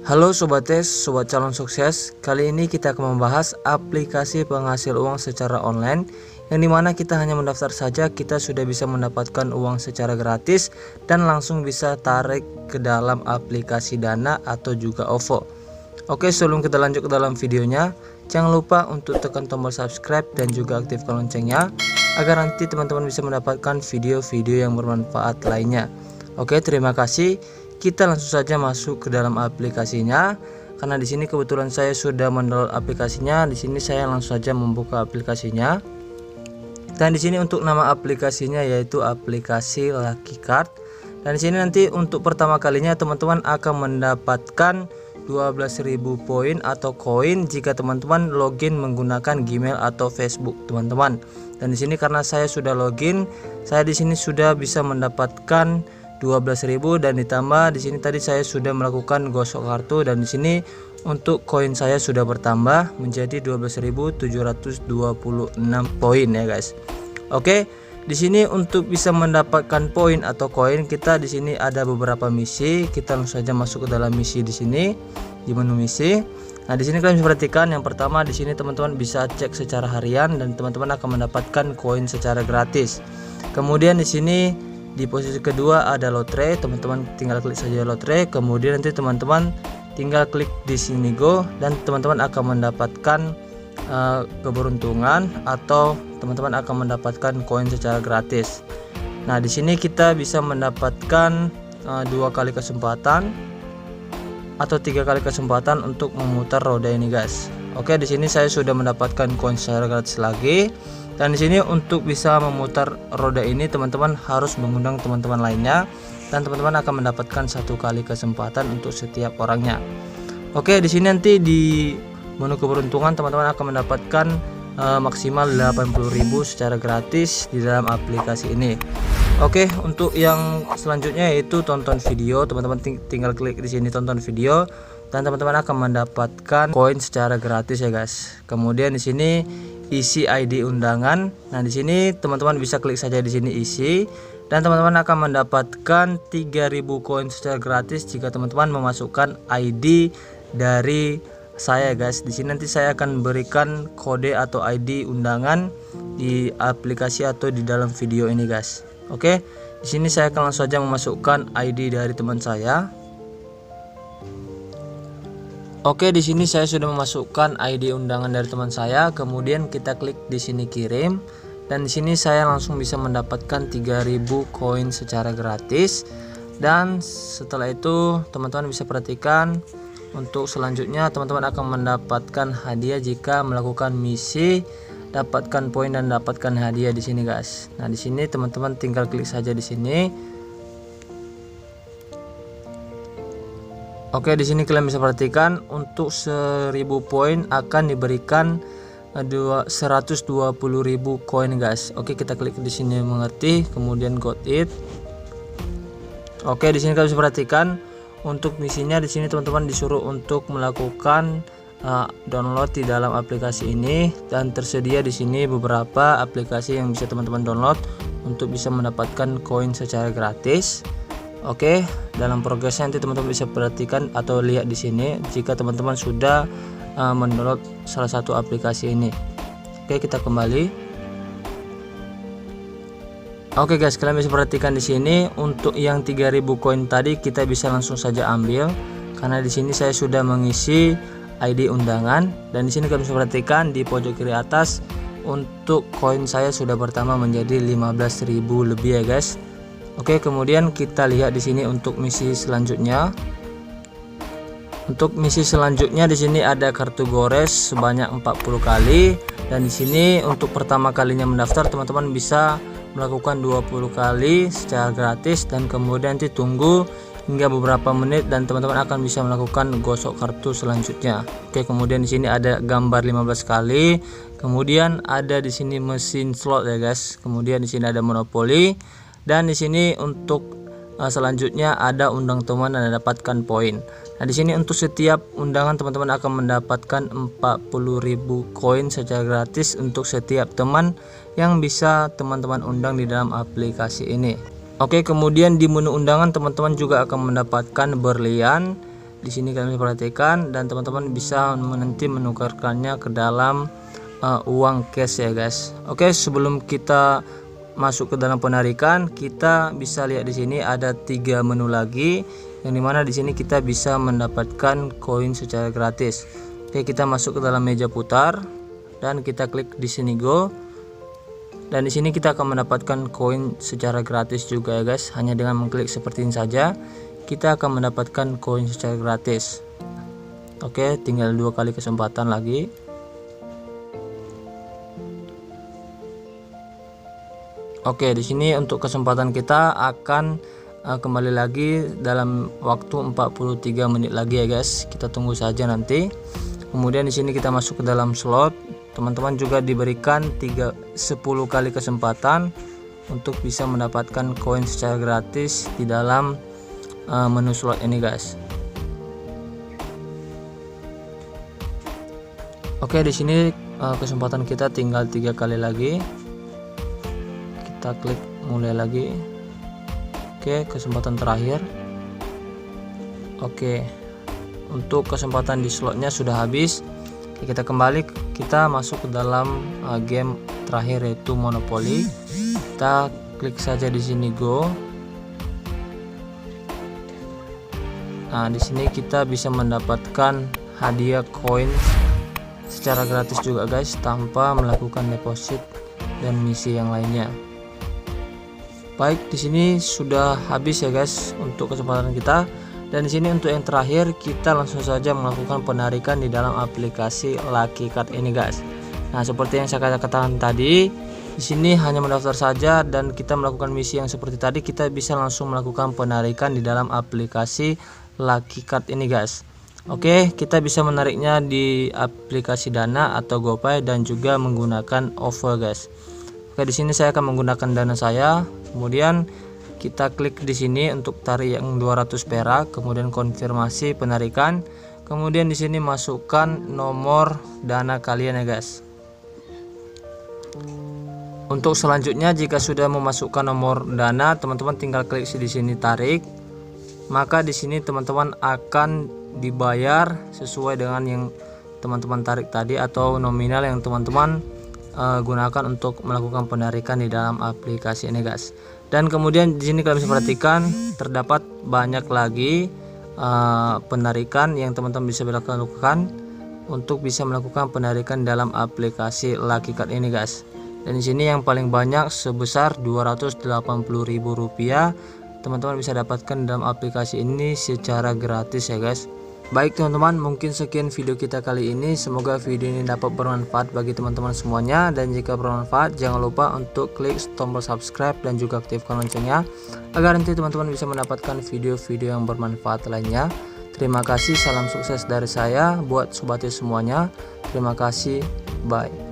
Halo Sobat Tes, Sobat Calon Sukses. Kali ini kita akan membahas aplikasi penghasil uang secara online, yang dimana kita hanya mendaftar saja, kita sudah bisa mendapatkan uang secara gratis dan langsung bisa tarik ke dalam aplikasi Dana atau juga OVO. Oke, sebelum kita lanjut ke dalam videonya, jangan lupa untuk tekan tombol subscribe dan juga aktifkan loncengnya, agar nanti teman-teman bisa mendapatkan video-video yang bermanfaat lainnya. Oke, terima kasih. Kita langsung saja masuk ke dalam aplikasinya. Karena di sini kebetulan saya sudah mendownload aplikasinya. Di sini saya langsung saja membuka aplikasinya. Dan di sini untuk nama aplikasinya yaitu aplikasi Lucky Card. Dan di sini nanti untuk pertama kalinya teman-teman akan mendapatkan 12.000 poin atau koin jika teman-teman login menggunakan Gmail atau Facebook, teman-teman. Dan di sini karena saya sudah login, saya di sini sudah bisa mendapatkan 12.000 dan ditambah di sini tadi saya sudah melakukan gosok kartu, dan di sini untuk koin saya sudah bertambah menjadi 12.726 poin ya guys. Oke, di sini untuk bisa mendapatkan poin atau koin kita di sini ada beberapa misi. Kita langsung saja masuk ke dalam misi di sini di menu misi. Nah, di sini kalian bisa perhatikan yang pertama di sini teman-teman bisa cek secara harian dan teman-teman akan mendapatkan koin secara gratis. Kemudian di sini di posisi kedua ada lotre, teman-teman tinggal klik saja lotre, kemudian nanti teman-teman tinggal klik di sini go dan teman-teman akan mendapatkan keberuntungan atau teman-teman akan mendapatkan koin secara gratis. Nah, di sini kita bisa mendapatkan 2 kali kesempatan atau 3 kali kesempatan untuk memutar roda ini guys. Oke, di sini saya sudah mendapatkan koin secara gratis lagi. Dan di sini untuk bisa memutar roda ini teman-teman harus mengundang teman-teman lainnya dan teman-teman akan mendapatkan 1 kali kesempatan untuk setiap orangnya. Oke, di sini nanti di menu keberuntungan teman-teman akan mendapatkan maksimal 80.000 secara gratis di dalam aplikasi ini. Oke, untuk yang selanjutnya yaitu tonton video, teman-teman tinggal klik di sini tonton video dan teman-teman akan mendapatkan koin secara gratis ya guys. Kemudian di sini isi ID undangan. Nah, di sini teman-teman bisa klik saja di sini isi dan teman-teman akan mendapatkan 3.000 koin secara gratis jika teman-teman memasukkan ID dari saya guys. Di sini nanti saya akan berikan kode atau ID undangan di aplikasi atau di dalam video ini guys. Oke, di sini saya akan langsung saja memasukkan ID dari teman saya. Oke, di sini saya sudah memasukkan ID undangan dari teman saya. Kemudian kita klik di sini kirim dan di sini saya langsung bisa mendapatkan 3.000 koin secara gratis. Dan setelah itu teman-teman bisa perhatikan untuk selanjutnya teman-teman akan mendapatkan hadiah jika melakukan misi, dapatkan poin dan dapatkan hadiah di sini guys. Nah, di sini teman-teman tinggal klik saja di sini. Oke, di sini kalian bisa perhatikan untuk 1.000 poin akan diberikan 120.000 koin guys. Oke, kita klik di sini mengerti, kemudian got it. Oke, di sini kalian bisa perhatikan untuk misinya di sini teman-teman disuruh untuk melakukan download di dalam aplikasi ini dan tersedia di sini beberapa aplikasi yang bisa teman-teman download untuk bisa mendapatkan koin secara gratis. Oke, dalam progresnya nanti teman-teman bisa perhatikan atau lihat di sini jika teman-teman sudah mendownload salah satu aplikasi ini. Oke, kita kembali. Oke guys, kalian bisa perhatikan di sini untuk yang 3.000 koin tadi kita bisa langsung saja ambil karena di sini saya sudah mengisi ID undangan dan di sini kalian bisa perhatikan di pojok kiri atas untuk koin saya sudah bertambah menjadi 15.000 lebih ya guys. Oke, kemudian kita lihat di sini untuk misi selanjutnya. Untuk misi selanjutnya di sini ada kartu gores sebanyak 40 kali dan di sini untuk pertama kalinya mendaftar teman-teman bisa melakukan 20 kali secara gratis dan kemudian nanti tunggu hingga beberapa menit dan teman-teman akan bisa melakukan gosok kartu selanjutnya. Oke, kemudian di sini ada gambar 15 kali. Kemudian ada di sini mesin slot ya guys. Kemudian di sini ada monopoli. Dan di sini untuk selanjutnya ada undang teman dan dapatkan poin. Nah, di sini untuk setiap undangan teman-teman akan mendapatkan 40.000 koin secara gratis untuk setiap teman yang bisa teman-teman undang di dalam aplikasi ini. Oke, kemudian di menu undangan teman-teman juga akan mendapatkan berlian Di sini kalian bisa perhatikan, dan teman-teman bisa nanti menukarkannya ke dalam uang cash ya guys. Oke, sebelum kita masuk ke dalam penarikan, kita bisa lihat di sini ada 3 menu lagi, yang dimana di sini kita bisa mendapatkan koin secara gratis. Oke, kita masuk ke dalam meja putar dan kita klik di sini go, dan di sini kita akan mendapatkan koin secara gratis juga ya guys. Hanya dengan mengklik seperti ini saja kita akan mendapatkan koin secara gratis. Oke, tinggal 2 kali kesempatan lagi. Oke, di sini untuk kesempatan kita akan kembali lagi dalam waktu 43 menit lagi ya guys. Kita tunggu saja nanti. Kemudian di sini kita masuk ke dalam slot. Teman-teman juga diberikan 10 kali kesempatan untuk bisa mendapatkan koin secara gratis di dalam menu slot ini guys. Oke, di sini kesempatan kita tinggal 3 kali lagi. Kita klik mulai lagi. Oke, kesempatan terakhir. Oke, untuk kesempatan di slotnya sudah habis. Oke, kita kembali, kita masuk ke dalam game terakhir yaitu Monopoly. Kita klik saja di sini go. Nah, di sini kita bisa mendapatkan hadiah koin secara gratis juga guys, tanpa melakukan deposit dan misi yang lainnya. Baik, di sini sudah habis ya guys untuk kesempatan kita. Dan di sini untuk yang terakhir, kita langsung saja melakukan penarikan di dalam aplikasi Lucky Card ini guys. Nah, seperti yang saya katakan tadi, di sini hanya mendaftar saja dan kita melakukan misi yang seperti tadi, kita bisa langsung melakukan penarikan di dalam aplikasi Lucky Card ini guys. Oke, kita bisa menariknya di aplikasi Dana atau GoPay dan juga menggunakan OVO guys. Oke, di sini saya akan menggunakan Dana saya. Kemudian kita klik di sini untuk tarik yang 200 perak, kemudian konfirmasi penarikan. Kemudian di sini masukkan nomor Dana kalian ya guys. Untuk selanjutnya, jika sudah memasukkan nomor Dana, teman-teman tinggal klik di sini tarik. Maka di sini teman-teman akan dibayar sesuai dengan yang teman-teman tarik tadi atau nominal yang teman-teman gunakan untuk melakukan penarikan di dalam aplikasi ini guys. Dan kemudian di sini kalian bisa perhatikan terdapat banyak lagi penarikan yang teman-teman bisa lakukan untuk bisa melakukan penarikan dalam aplikasi Lucky Card ini guys. Dan di sini yang paling banyak sebesar Rp280.000 teman-teman bisa dapatkan dalam aplikasi ini secara gratis ya guys. Baik teman-teman, mungkin sekian video kita kali ini. Semoga video ini dapat bermanfaat bagi teman-teman semuanya. Dan jika bermanfaat, jangan lupa untuk klik tombol subscribe dan juga aktifkan loncengnya, agar nanti teman-teman bisa mendapatkan video-video yang bermanfaat lainnya. Terima kasih, salam sukses dari saya buat sobatnya semuanya. Terima kasih, bye.